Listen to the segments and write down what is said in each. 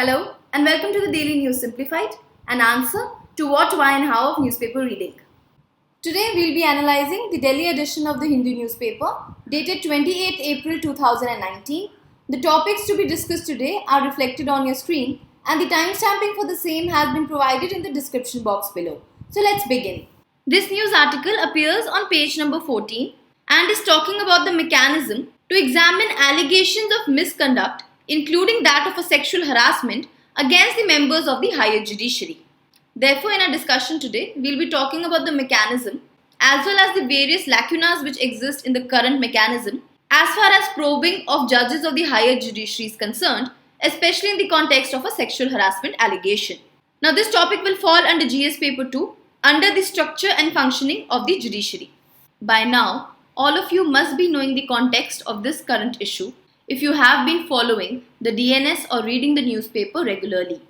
Hello and welcome to the Daily News Simplified, an answer to what, why and how of newspaper reading. Today we will be analysing the Delhi edition of the Hindu newspaper dated 28 April 2019. The topics to be discussed today are reflected on your screen and the timestamping for the same has been provided in the description box below. So let's begin. This news article appears on page number 14 and is talking about the mechanism to examine allegations of misconduct, including that of a sexual harassment against the members of the higher judiciary. Therefore, in our discussion today, we will be talking about the mechanism as well as the various lacunas which exist in the current mechanism as far as probing of judges of the higher judiciary is concerned, especially in the context of a sexual harassment allegation. Now, this topic will fall under GS Paper 2 under the structure and functioning of the judiciary. By now, all of you must be knowing the context of this current issue if you have been following the DNS or reading the newspaper regularly.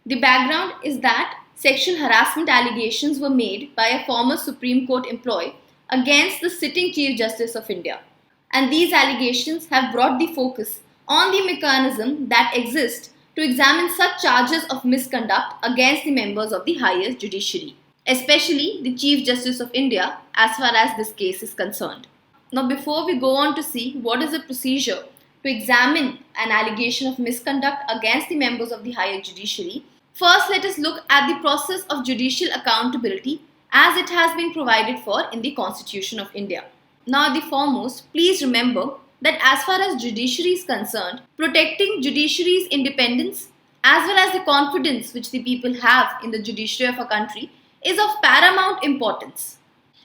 The background is that sexual harassment allegations were made by a former Supreme Court employee against the sitting Chief Justice of India. And these allegations have brought the focus on the mechanism that exists to examine such charges of misconduct against the members of the higher judiciary, especially the Chief Justice of India as far as this case is concerned. Now, before we go on to see what is the procedure to examine an allegation of misconduct against the members of the higher judiciary, first let us look at the process of judicial accountability as it has been provided for in the Constitution of India. Now, the foremost, please remember that as far as judiciary is concerned, protecting judiciary's independence as well as the confidence which the people have in the judiciary of a country is of paramount importance.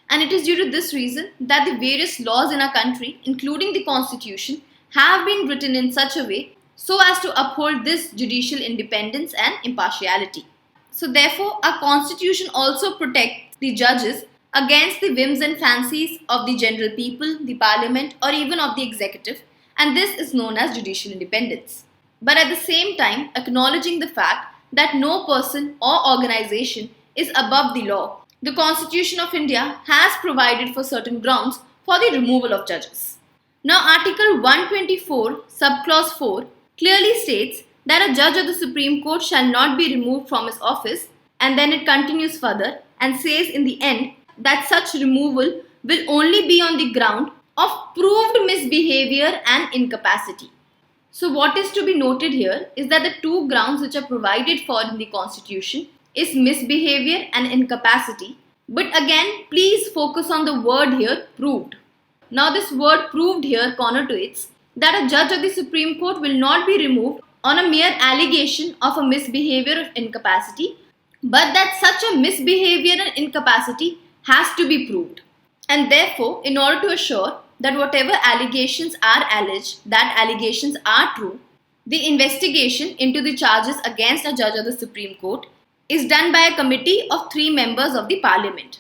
And it is due to this reason that the various laws in our country, including the Constitution, have been written in such a way so as to uphold this judicial independence and impartiality. So therefore, our Constitution also protects the judges against the whims and fancies of the general people, the parliament or even of the executive, and this is known as judicial independence. But at the same time, acknowledging the fact that no person or organization is above the law, the Constitution of India has provided for certain grounds for the removal of judges. Now, Article 124, Subclause 4 clearly states that a judge of the Supreme Court shall not be removed from his office, and then it continues further and says in the end that such removal will only be on the ground of proved misbehavior and incapacity. So what is to be noted here is that the two grounds which are provided for in the Constitution is misbehavior and incapacity. But again, please focus on the word here, proved. Now this word proved here connotates that a judge of the Supreme Court will not be removed on a mere allegation of a misbehavior or incapacity, but that such a misbehavior and incapacity has to be proved. And therefore, in order to assure that whatever allegations are alleged, that allegations are true, the investigation into the charges against a judge of the Supreme Court is done by a committee of 3 members of the Parliament.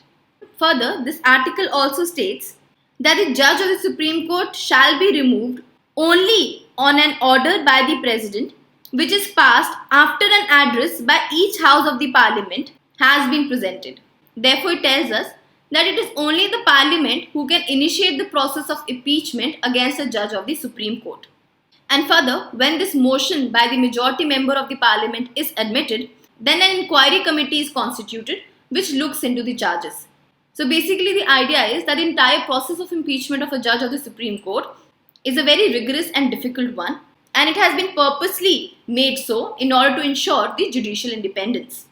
Further, this article also states that the judge of the Supreme Court shall be removed only on an order by the President, which is passed after an address by each house of the Parliament has been presented. Therefore, it tells us that it is only the Parliament who can initiate the process of impeachment against a judge of the Supreme Court. And further, when this motion by the majority member of the Parliament is admitted, then an inquiry committee is constituted which looks into the charges. So basically the idea is that the entire process of impeachment of a judge of the Supreme Court is a very rigorous and difficult one, and it has been purposely made so in order to ensure the judicial independence.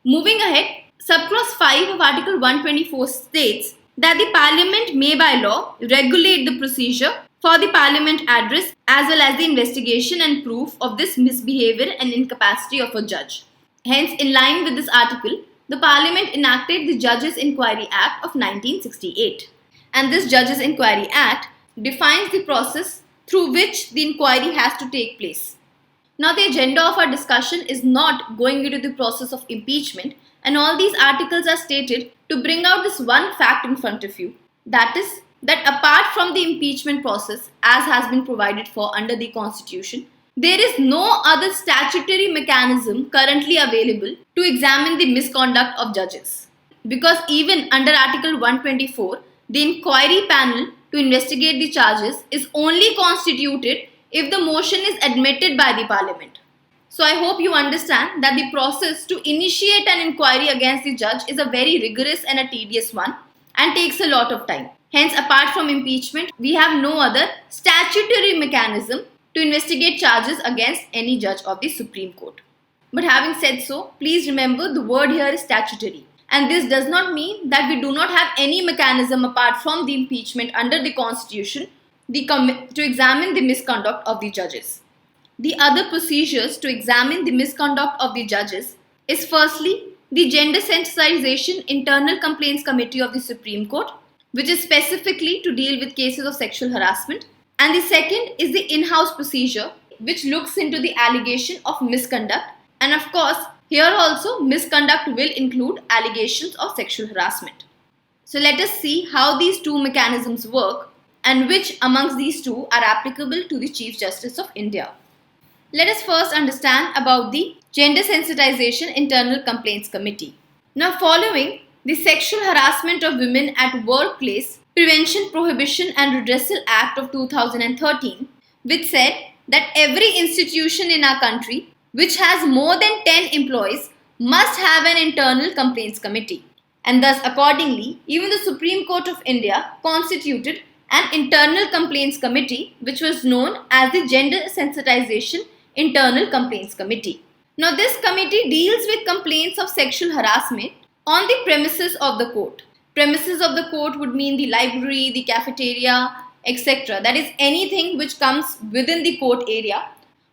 Moving ahead, Subclause 5 of Article 124 states that the Parliament may by law regulate the procedure for the Parliament address as well as the investigation and proof of this misbehavior and incapacity of a judge. Hence, in line with this article, the Parliament enacted the Judges Inquiry Act of 1968. And this Judges Inquiry Act defines the process through which the inquiry has to take place. Now, the agenda of our discussion is not going into the process of impeachment, and all these articles are stated to bring out this one fact in front of you. That is, that apart from the impeachment process as has been provided for under the Constitution, there is no other statutory mechanism currently available to examine the misconduct of judges. Because even under Article 124, the inquiry panel to investigate the charges is only constituted if the motion is admitted by the Parliament. So I hope you understand that the process to initiate an inquiry against the judge is a very rigorous and a tedious one and takes a lot of time. Hence, apart from impeachment, we have no other statutory mechanism to investigate charges against any judge of the Supreme Court. But having said so, please remember the word here is statutory. And this does not mean that we do not have any mechanism apart from the impeachment under the Constitution to examine the misconduct of the judges. The other procedures to examine the misconduct of the judges is firstly the Gender Sensitization Internal Complaints Committee of the Supreme Court, which is specifically to deal with cases of sexual harassment. And the second is the in-house procedure, which looks into the allegation of misconduct. And of course, here also misconduct will include allegations of sexual harassment. So let us see how these two mechanisms work and which amongst these two are applicable to the Chief Justice of India. Let us first understand about the Gender Sensitization Internal Complaints Committee. Now, following the Sexual Harassment of Women at Workplace Prevention, Prohibition and Redressal Act of 2013, which said that every institution in our country which has more than 10 employees must have an internal complaints committee. And thus, accordingly, even the Supreme Court of India constituted an internal complaints committee which was known as the Gender Sensitization Internal Complaints Committee. Now, this committee deals with complaints of sexual harassment on the premises of the court. Premises of the court would mean the library, the cafeteria, etc. That is, anything which comes within the court area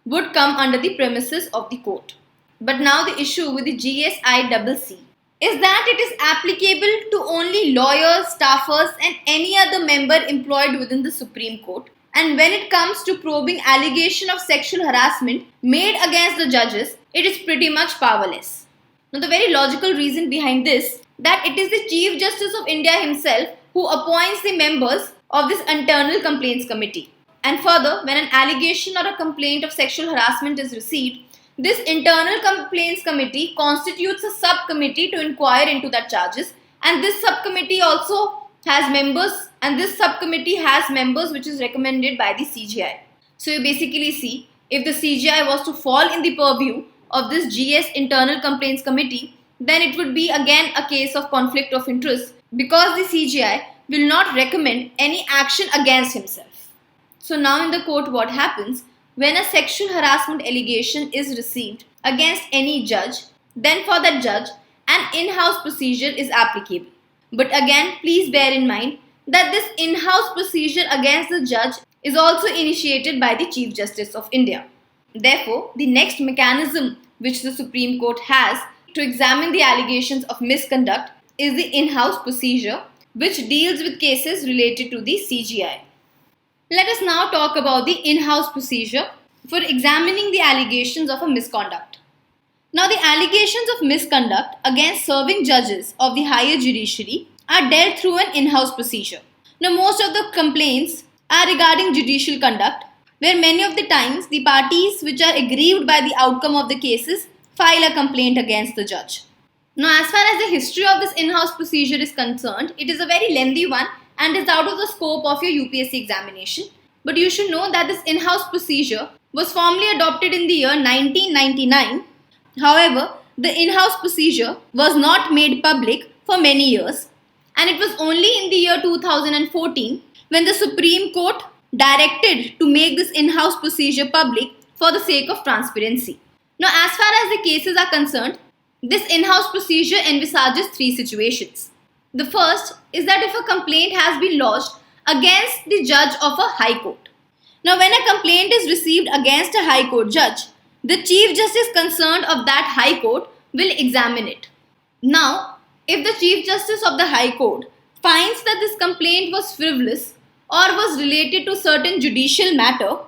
would come under the premises of the court. But now the issue with the GSICC is that it is applicable to only lawyers, staffers and any other member employed within the Supreme Court. And when it comes to probing allegation of sexual harassment made against the judges, it is pretty much powerless. Now, the very logical reason behind this, that it is the Chief Justice of India himself who appoints the members of this internal complaints committee. And further, when an allegation or a complaint of sexual harassment is received, this internal complaints committee constitutes a subcommittee to inquire into that charges, and this subcommittee also has members, and this subcommittee has members which is recommended by the CJI. So you basically see, if the CJI was to fall in the purview of this GS internal complaints committee, then it would be again a case of conflict of interest because the CJI will not recommend any action against himself. So now in the court, what happens when a sexual harassment allegation is received against any judge, then for that judge an in-house procedure is applicable. But again, please bear in mind that this in-house procedure against the judge is also initiated by the Chief Justice of India. Therefore, the next mechanism which the Supreme Court has to examine the allegations of misconduct is the in-house procedure, which deals with cases related to the CJI. Let us now talk about the in-house procedure for examining the allegations of a misconduct. Now, the allegations of misconduct against serving judges of the higher judiciary are dealt through an in-house procedure. Now, most of the complaints are regarding judicial conduct, where many of the times the parties which are aggrieved by the outcome of the cases file a complaint against the judge. Now, as far as the history of this in-house procedure is concerned, it is a very lengthy one and is out of the scope of your UPSC examination. But you should know that this in-house procedure was formally adopted in the year 1999. However, the in-house procedure was not made public for many years, and it was only in the year 2014 when the Supreme Court directed to make this in-house procedure public for the sake of transparency. Now, as far as the cases are concerned, this in-house procedure envisages three situations. The first is that if a complaint has been lodged against the judge of a high court. Now, when a complaint is received against a high court judge, the Chief Justice concerned of that high court will examine it. Now, if the Chief Justice of the High Court finds that this complaint was frivolous or was related to certain judicial matter,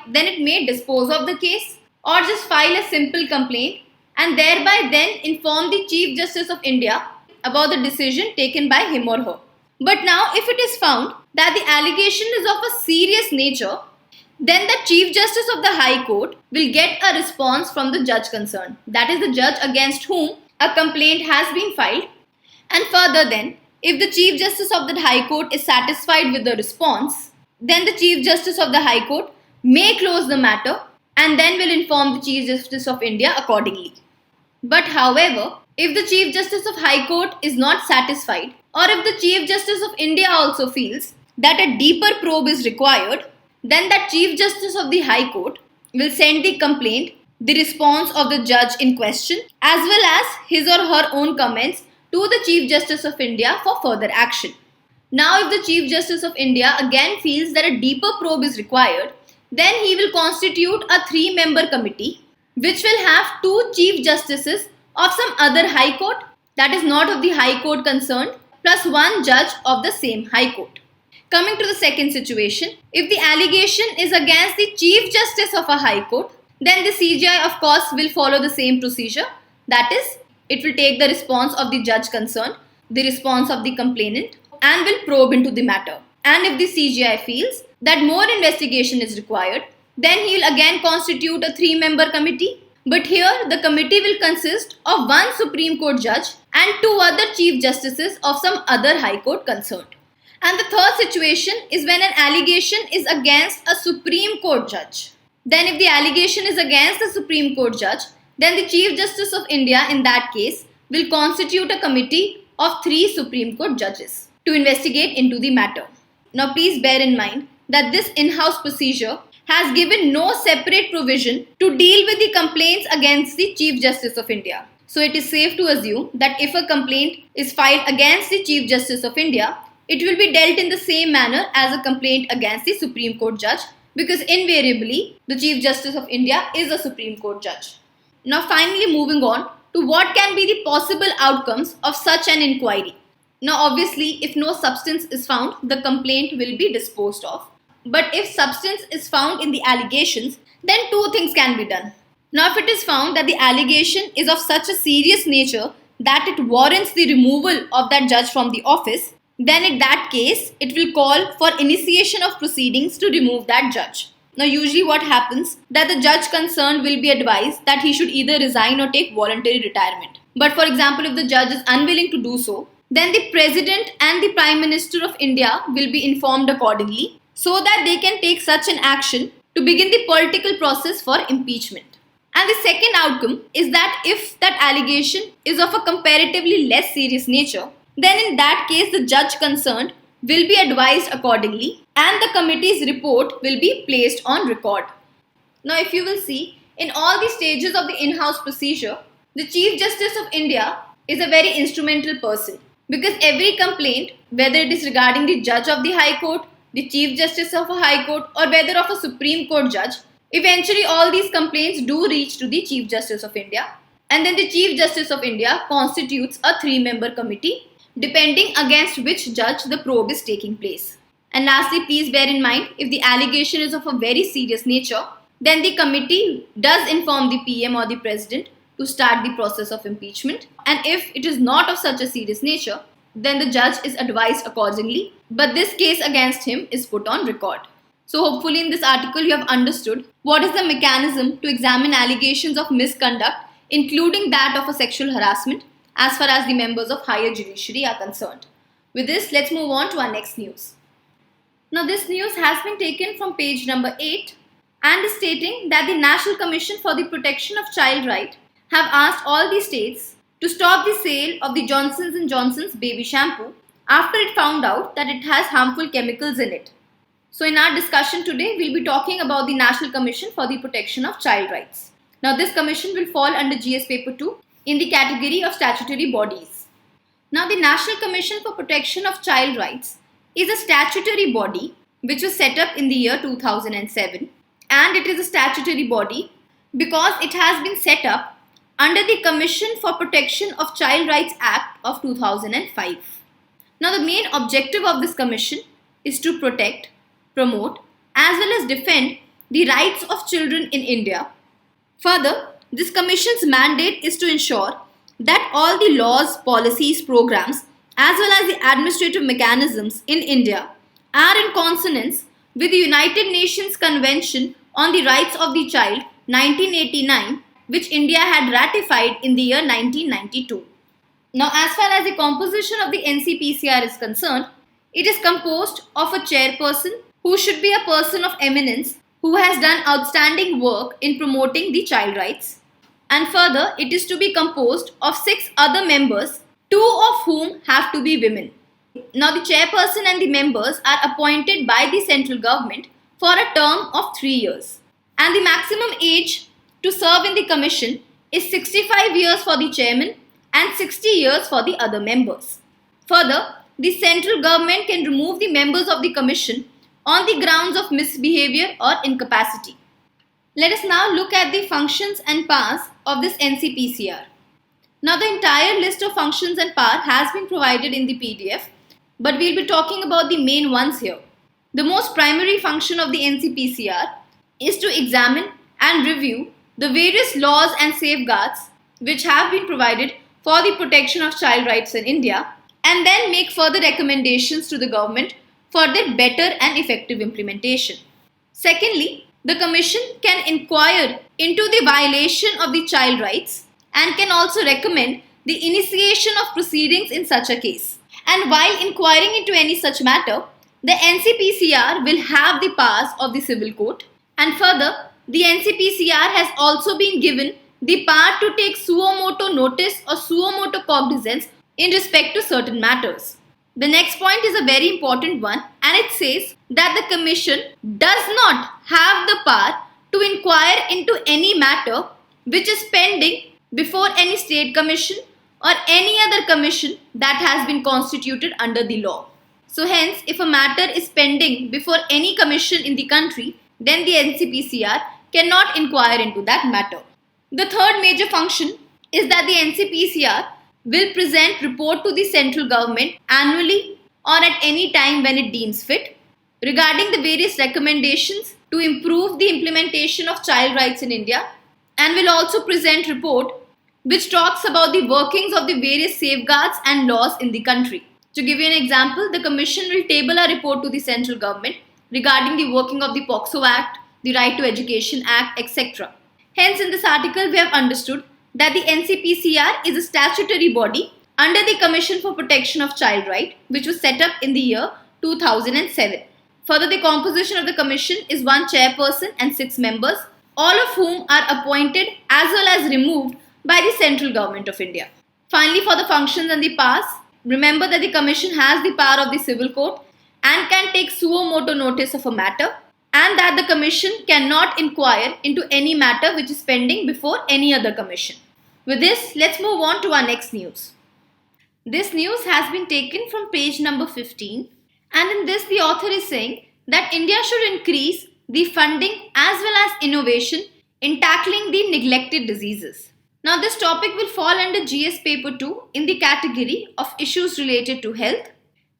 then it may dispose of the case or just file a simple complaint and thereby then inform the Chief Justice of India about the decision taken by him or her. But now, if it is found that the allegation is of a serious nature, then the Chief Justice of the High Court will get a response from the judge concerned, that is the judge against whom a complaint has been filed. And further then, if the Chief Justice of the High Court is satisfied with the response, then the Chief Justice of the High Court may close the matter and then will inform the Chief Justice of India accordingly. But however, if the Chief Justice of High Court is not satisfied, or if the Chief Justice of India also feels that a deeper probe is required, then the Chief Justice of the High Court will send the complaint, the response of the judge in question, as well as his or her own comments to the Chief Justice of India for further action. Now, if the Chief Justice of India again feels that a deeper probe is required, then he will constitute a 3-member committee which will have 2 Chief Justices of some other High Court, that is not of the High Court concerned, plus 1 judge of the same High Court. Coming to the second situation, if the allegation is against the Chief Justice of a High Court, then the CJI of course will follow the same procedure. That is, it will take the response of the judge concerned, the response of the complainant, and will probe into the matter. And if the CJI feels that more investigation is required, then he will again constitute a 3-member committee. But here the committee will consist of 1 Supreme Court judge and 2 other Chief Justices of some other High Court concerned. And the third situation is when an allegation is against a Supreme Court judge. Then if the allegation is against the Supreme Court judge, then the Chief Justice of India in that case will constitute a committee of 3 Supreme Court judges to investigate into the matter. Now please bear in mind that this in-house procedure has given no separate provision to deal with the complaints against the Chief Justice of India. So it is safe to assume that if a complaint is filed against the Chief Justice of India, it will be dealt in the same manner as a complaint against the Supreme Court judge, because invariably the Chief Justice of India is a Supreme Court judge. Now finally moving on to what can be the possible outcomes of such an inquiry. Now obviously if no substance is found, the complaint will be disposed of. But if substance is found in the allegations, then 2 things can be done. Now if it is found that the allegation is of such a serious nature that it warrants the removal of that judge from the office, then in that case, it will call for initiation of proceedings to remove that judge. Now usually what happens, that the judge concerned will be advised that he should either resign or take voluntary retirement. But for example, if the judge is unwilling to do so, then the President and the Prime Minister of India will be informed accordingly so that they can take such an action to begin the political process for impeachment. And the second outcome is that if that allegation is of a comparatively less serious nature, then in that case the judge concerned will be advised accordingly and the committee's report will be placed on record. Now if you will see, in all the stages of the in-house procedure, the Chief Justice of India is a very instrumental person, because every complaint, whether it is regarding the judge of the High Court, the Chief Justice of a High Court, or whether of a Supreme Court judge, eventually all these complaints do reach to the Chief Justice of India, and then the Chief Justice of India constitutes a 3-member committee depending against which judge the probe is taking place. And lastly, please bear in mind, if the allegation is of a very serious nature, then the committee does inform the PM or the President to start the process of impeachment. And if it is not of such a serious nature, then the judge is advised accordingly, but this case against him is put on record. So hopefully in this article you have understood what is the mechanism to examine allegations of misconduct, including that of a sexual harassment, as far as the members of higher judiciary are concerned. With this, let's move on to our next news. Now this news has been taken from page number 8 and is stating that the National Commission for the Protection of Child Rights have asked all the states to stop the sale of the Johnson & Johnson's baby shampoo after it found out that it has harmful chemicals in it. So in our discussion today, we'll be talking about the National Commission for the Protection of Child Rights. Now this commission will fall under GS paper 2 in the category of statutory bodies. Now the National Commission for Protection of Child Rights is a statutory body which was set up in the year 2007, and it is a statutory body because it has been set up under the Commission for Protection of Child Rights Act of 2005. Now the main objective of this commission is to protect, promote as well as defend the rights of children in India. Further, this commission's mandate is to ensure that all the laws, policies, programs as well as the administrative mechanisms in India are in consonance with the United Nations Convention on the Rights of the Child 1989, which India had ratified in the year 1992. Now as far as the composition of the NCPCR is concerned, it is composed of a chairperson who should be a person of eminence who has done outstanding work in promoting the child rights. And further, it is to be composed of 6 other members, 2 of whom have to be women. Now, the chairperson and the members are appointed by the central government for a term of 3 years. And the maximum age to serve in the commission is 65 years for the chairman and 60 years for the other members. Further, the central government can remove the members of the commission on the grounds of misbehavior or incapacity. Let us now look at the functions and powers of this NCPCR. Now, the entire list of functions and power has been provided in the PDF, but we'll be talking about the main ones here. The most primary function of the NCPCR is to examine and review the various laws and safeguards which have been provided for the protection of child rights in India, and then make further recommendations to the government for their better and effective implementation. Secondly, the Commission can inquire into the violation of the child rights and can also recommend the initiation of proceedings in such a case. And while inquiring into any such matter, the NCPCR will have the powers of the civil court, and further, the NCPCR has also been given the power to take suo motu notice or suo motu cognizance in respect to certain matters. The next point is a very important one, and it says that the Commission does not have the power to inquire into any matter which is pending before any state commission or any other commission that has been constituted under the law. So hence, if a matter is pending before any commission in the country, then the NCPCR cannot inquire into that matter. The third major function is that the NCPCR will present report to the central government annually or at any time when it deems fit regarding the various recommendations to improve the implementation of child rights in India, and will also present report which talks about the workings of the various safeguards and laws in the country. To give you an example, the Commission will table a report to the central government regarding the working of the POXO Act, the Right to Education Act, etc. Hence, in this article, we have understood that the NCPCR is a statutory body under the Commission for Protection of Child Rights, which was set up in the year 2007. Further, the composition of the Commission is 1 chairperson and 6 members, all of whom are appointed as well as removed by the central government of India. Finally, for the functions and the powers, remember that the Commission has the power of the civil court and can take suo motu notice of a matter, and that the Commission cannot inquire into any matter which is pending before any other commission. With this, let's move on to our next news. This news has been taken from page number 15, and in this the author is saying that India should increase the funding as well as innovation in tackling the neglected diseases. Now, this topic will fall under GS paper 2 in the category of issues related to health,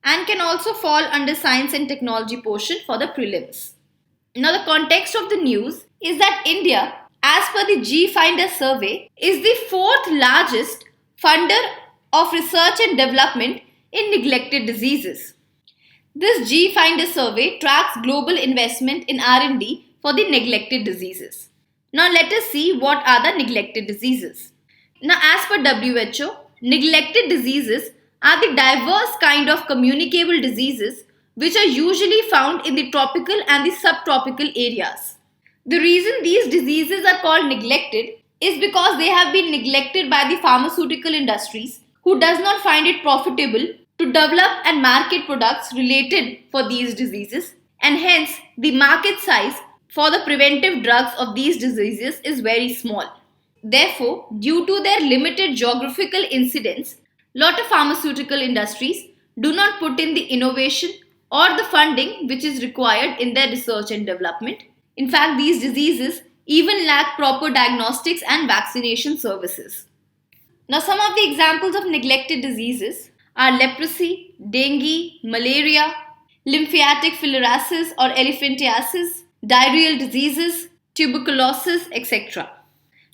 and can also fall under science and technology portion for the prelims. Now, the context of the news is that India, as per the G-Finder survey, is the 4th largest funder of research and development in neglected diseases. This G-Finder survey tracks global investment in R&D for the neglected diseases. Now, let us see what are the neglected diseases. Now, as per WHO, neglected diseases are the diverse kind of communicable diseases which are usually found in the tropical and the subtropical areas. The reason these diseases are called neglected is because they have been neglected by the pharmaceutical industries, who does not find it profitable to develop and market products related for these diseases, and hence the market size for the preventive drugs of these diseases is very small. Therefore, due to their limited geographical incidence, lot of pharmaceutical industries do not put in the innovation or the funding which is required in their research and development. In fact, these diseases even lack proper diagnostics and vaccination services. Now, some of the examples of neglected diseases are leprosy, dengue, malaria, lymphatic filariasis or elephantiasis, diarrheal diseases, tuberculosis, etc.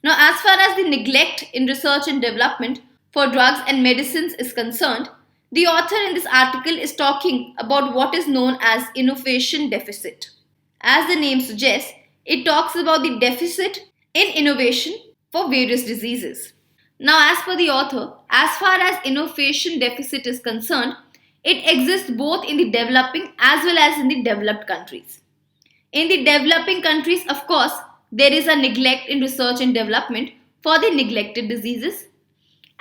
Now, as far as the neglect in research and development for drugs and medicines is concerned, the author in this article is talking about what is known as innovation deficit. As the name suggests, it talks about the deficit in innovation for various diseases. Now, as per the author, as far as innovation deficit is concerned, it exists both in the developing as well as in the developed countries. In the developing countries, of course, there is a neglect in research and development for the neglected diseases.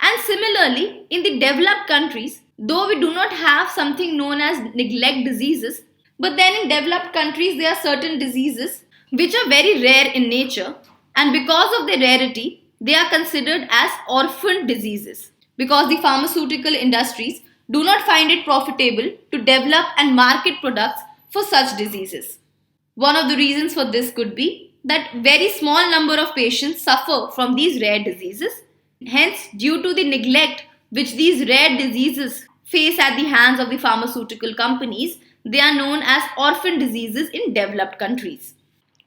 And similarly, in the developed countries, though we do not have something known as neglect diseases, but then in developed countries there are certain diseases which are very rare in nature, and because of their rarity, they are considered as orphan diseases because the pharmaceutical industries do not find it profitable to develop and market products for such diseases. One of the reasons for this could be that very small number of patients suffer from these rare diseases. Hence, due to the neglect which these rare diseases face at the hands of the pharmaceutical companies, they are known as orphan diseases in developed countries.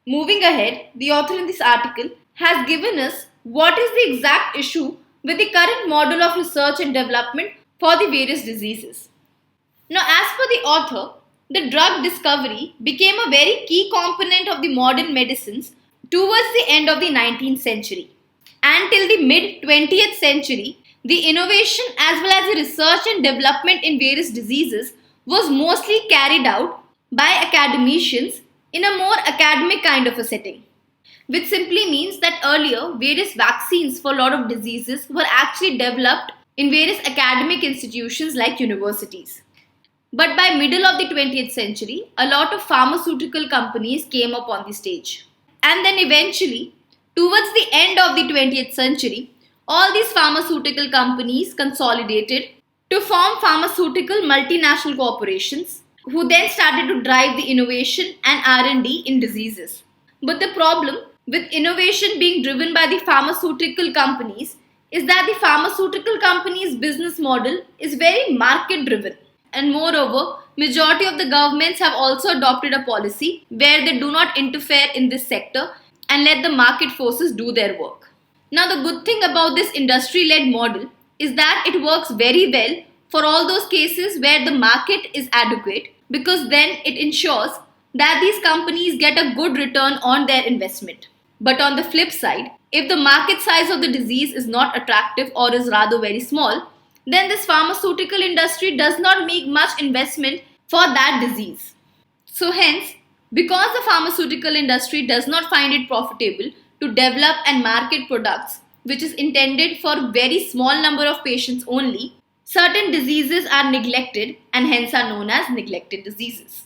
Moving ahead, the author in this article has given us what is the exact issue with the current model of research and development for the various diseases. Now, as per the author, the drug discovery became a very key component of the modern medicines towards the end of the 19th century. Until the mid 20th century, the innovation as well as the research and development in various diseases was mostly carried out by academicians in a more academic kind of a setting, which simply means that earlier various vaccines for a lot of diseases were actually developed in various academic institutions like universities. But by middle of the 20th century, a lot of pharmaceutical companies came up on the stage. And then eventually, towards the end of the 20th century, all these pharmaceutical companies consolidated to form pharmaceutical multinational corporations who then started to drive the innovation and R&D in diseases. But the problem with innovation being driven by the pharmaceutical companies is that the pharmaceutical companies' business model is very market driven. And moreover, majority of the governments have also adopted a policy where they do not interfere in this sector and let the market forces do their work. Now, the good thing about this industry-led model is that it works very well for all those cases where the market is adequate, because then it ensures that these companies get a good return on their investment. But on the flip side, if the market size of the disease is not attractive or is rather very small, then this pharmaceutical industry does not make much investment for that disease. So hence, because the pharmaceutical industry does not find it profitable to develop and market products which is intended for very small number of patients only, certain diseases are neglected and hence are known as neglected diseases.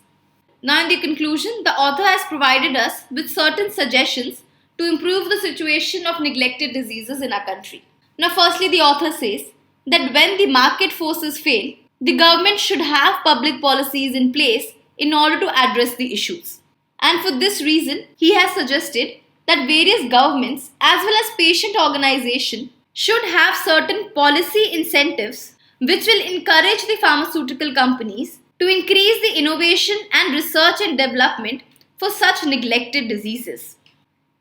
Now in the conclusion, the author has provided us with certain suggestions to improve the situation of neglected diseases in our country. Now firstly, the author says that when the market forces fail, the government should have public policies in place in order to address the issues. And for this reason, he has suggested that various governments as well as patient organizations should have certain policy incentives which will encourage the pharmaceutical companies to increase the innovation and research and development for such neglected diseases.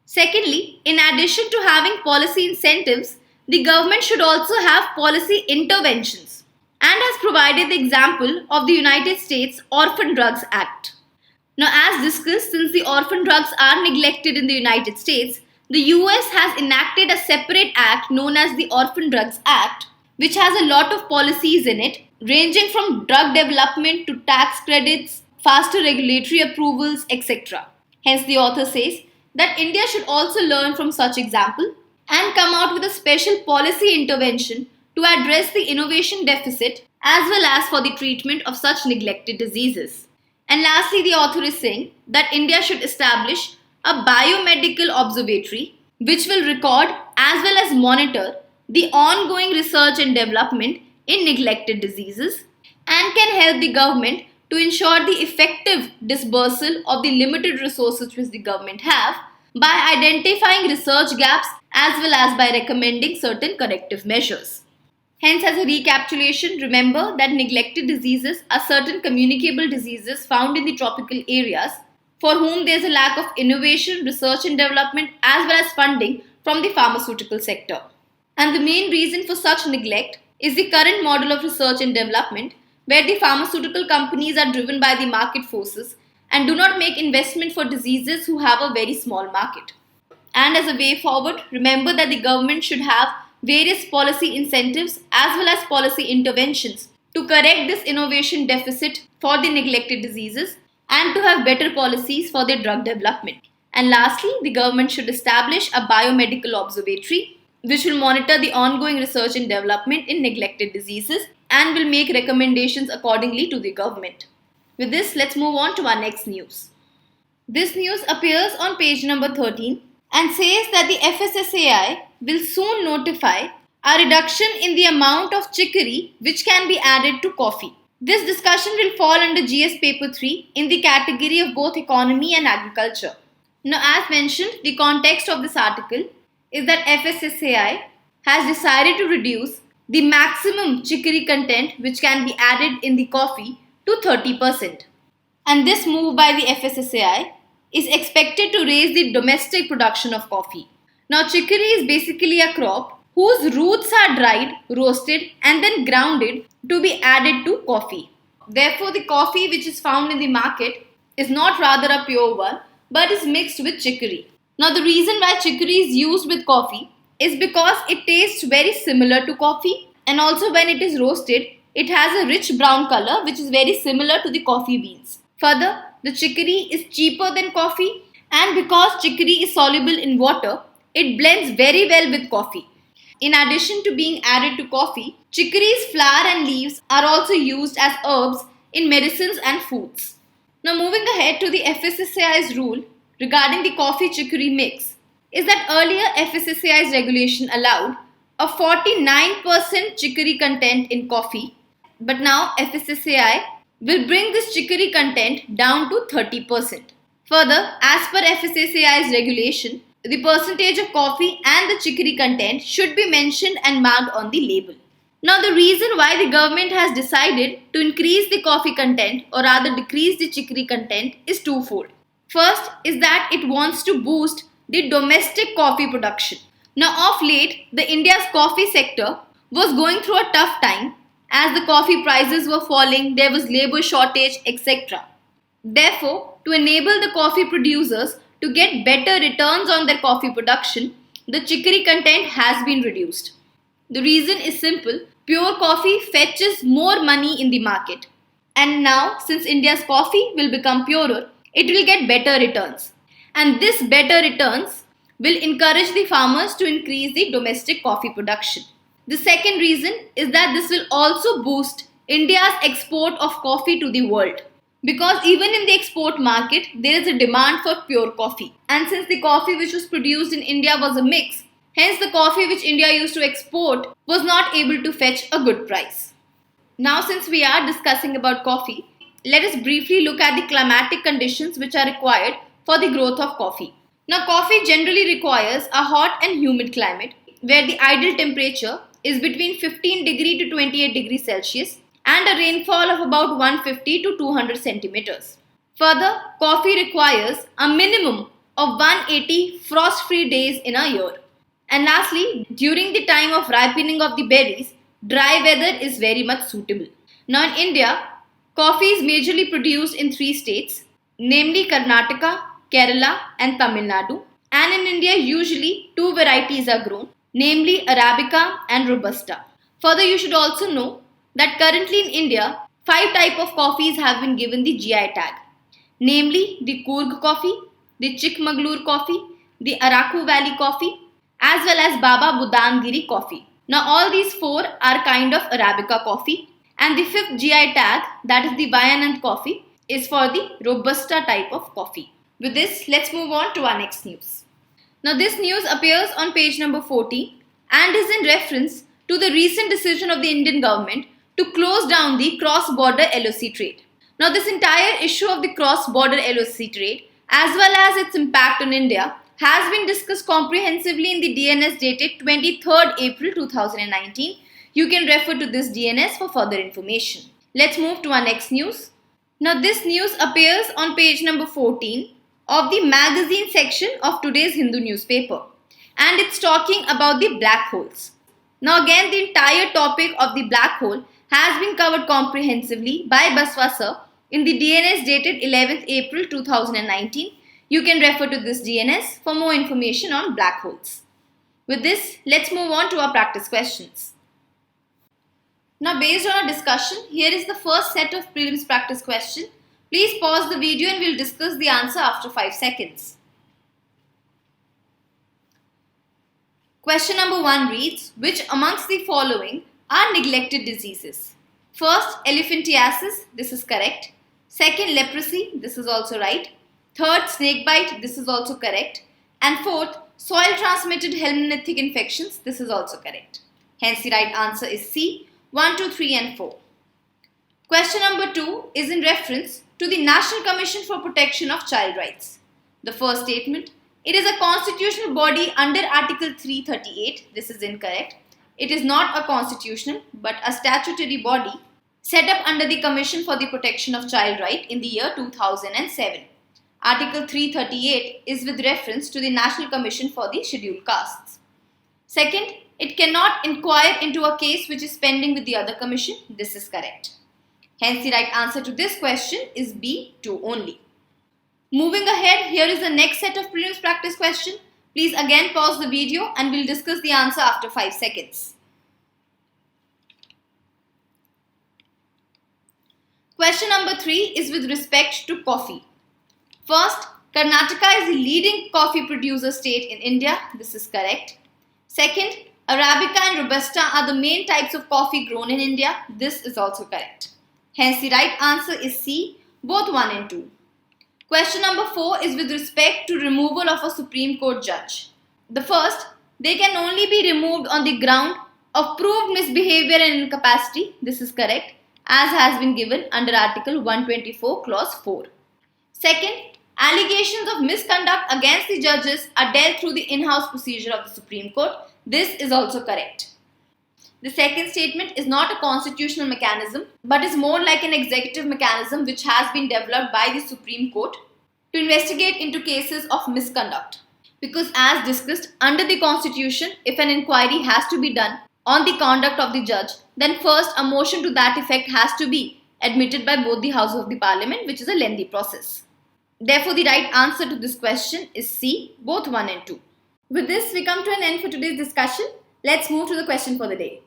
Secondly, in addition to having policy incentives, the government should also have policy interventions and has provided the example of the United States Orphan Drugs Act. Now, as discussed, since the orphan drugs are neglected in the United States, the US has enacted a separate act known as the Orphan Drugs Act, which has a lot of policies in it, ranging from drug development to tax credits, faster regulatory approvals, etc. Hence, the author says that India should also learn from such example and come out with a special policy intervention to address the innovation deficit as well as for the treatment of such neglected diseases. And lastly, the author is saying that India should establish a biomedical observatory which will record as well as monitor the ongoing research and development in neglected diseases and can help the government to ensure the effective disbursal of the limited resources which the government have by identifying research gaps as well as by recommending certain corrective measures. Hence, as a recapitulation, remember that neglected diseases are certain communicable diseases found in the tropical areas for whom there is a lack of innovation, research and development as well as funding from the pharmaceutical sector. And the main reason for such neglect is the current model of research and development where the pharmaceutical companies are driven by the market forces and do not make investment for diseases who have a very small market. And as a way forward, remember that the government should have various policy incentives as well as policy interventions to correct this innovation deficit for the neglected diseases and to have better policies for their drug development. And lastly, the government should establish a biomedical observatory which will monitor the ongoing research and development in neglected diseases and will make recommendations accordingly to the government. With this, let's move on to our next news. This news appears on page number 13 and says that the FSSAI will soon notify a reduction in the amount of chicory which can be added to coffee. This discussion will fall under GS Paper 3 in the category of both economy and agriculture. Now, as mentioned, the context of this article is that FSSAI has decided to reduce the maximum chicory content which can be added in the coffee to 30%. And this move by the FSSAI is expected to raise the domestic production of coffee. Now, chicory is basically a crop whose roots are dried, roasted and then grounded to be added to coffee. Therefore, the coffee which is found in the market is not rather a pure one but is mixed with chicory. Now, the reason why chicory is used with coffee is because it tastes very similar to coffee, and also when it is roasted, it has a rich brown color which is very similar to the coffee beans. Further, the chicory is cheaper than coffee, and because chicory is soluble in water, it blends very well with coffee. In addition to being added to coffee, chicory's flower and leaves are also used as herbs in medicines and foods. Now, moving ahead to the FSSAI's rule regarding the coffee chicory mix is that earlier FSSAI's regulation allowed a 49% chicory content in coffee, but now FSSAI will bring this chicory content down to 30%. Further, as per FSSAI's regulation, the percentage of coffee and the chicory content should be mentioned and marked on the label. Now, the reason why the government has decided to increase the coffee content or rather decrease the chicory content is twofold. First is that it wants to boost the domestic coffee production. Now, of late, the India's coffee sector was going through a tough time as the coffee prices were falling, there was labor shortage, etc. Therefore, to enable the coffee producers to get better returns on their coffee production, the chicory content has been reduced. The reason is simple. Pure coffee fetches more money in the market. And now, since India's coffee will become purer, it will get better returns. And this better returns will encourage the farmers to increase the domestic coffee production. The second reason is that this will also boost India's export of coffee to the world. Because even in the export market, there is a demand for pure coffee. And since the coffee which was produced in India was a mix, hence the coffee which India used to export was not able to fetch a good price. Now, since we are discussing about coffee, let us briefly look at the climatic conditions which are required for the growth of coffee. Now, coffee generally requires a hot and humid climate where the ideal temperature is between 15 degree to 28 degrees Celsius and a rainfall of about 150 to 200 centimeters. Further, coffee requires a minimum of 180 frost-free days in a year. And lastly, during the time of ripening of the berries, dry weather is very much suitable. Now, in India, coffee is majorly produced in 3 states, namely Karnataka, Kerala and Tamil Nadu. And in India, usually 2 varieties are grown, namely Arabica and Robusta. Further, you should also know that currently in India, 5 types of coffees have been given the GI tag, namely the Coorg coffee, the Chikmagalur coffee, the Araku Valley coffee, as well as Baba Budangiri coffee. Now, all these 4 are kind of Arabica coffee, and the 5th GI tag, that is the Vayanand coffee, is for the Robusta type of coffee. With this, let's move on to our next news. Now, this news appears on page number 40 and is in reference to the recent decision of the Indian government to close down the cross-border LOC trade. Now, this entire issue of the cross-border LOC trade as well as its impact on India has been discussed comprehensively in the DNS dated 23rd April 2019. You can refer to this DNS for further information. Let's move to our next news. Now, this news appears on page number 14 of the magazine section of today's Hindu newspaper, and it's talking about the black holes. Now, again, the entire topic of the black hole has been covered comprehensively by Baswa sir in the DNS dated 11th April 2019. You can refer to this DNS for more information on black holes. With this, let's move on to our practice questions. Now, based on our discussion, here is the first set of prelims practice question Please pause the video and we'll discuss the answer after 5 seconds. Question number 1 reads, which amongst the following are neglected diseases? First, elephantiasis, this is correct. Second, leprosy, this is also right. Third, snakebite, this is also correct. And fourth, soil transmitted helminthic infections, this is also correct. Hence, the right answer is C, 1, 2, 3 and 4. Question number 2 is in reference to the National Commission for Protection of Child Rights. The first statement, it is a constitutional body under Article 338. This is incorrect. It is not a constitutional but a statutory body set up under the Commission for the Protection of Child Rights in the year 2007. Article 338 is with reference to the National Commission for the Scheduled Castes. Second, it cannot inquire into a case which is pending with the other commission. This is correct. Hence, the right answer to this question is B, 2 only. Moving ahead, here is the next set of prelims practice question. Please again pause the video and we'll discuss the answer after 5 seconds. Question number 3 is with respect to coffee. First, Karnataka is the leading coffee producer state in India. This is correct. Second, Arabica and Robusta are the main types of coffee grown in India. This is also correct. Hence, the right answer is C, both 1 and 2. Question number 4 is with respect to removal of a Supreme Court judge. The first, they can only be removed on the ground of proved misbehavior and incapacity. This is correct, as has been given under Article 124, Clause 4. Second, allegations of misconduct against the judges are dealt through the in-house procedure of the Supreme Court. This is also correct. The second statement is not a constitutional mechanism but is more like an executive mechanism which has been developed by the Supreme Court to investigate into cases of misconduct. Because as discussed under the Constitution, if an inquiry has to be done on the conduct of the judge, then first a motion to that effect has to be admitted by both the houses of the Parliament, which is a lengthy process. Therefore, the right answer to this question is C, both 1 and 2. With this, we come to an end for today's discussion. Let's move to the question for the day.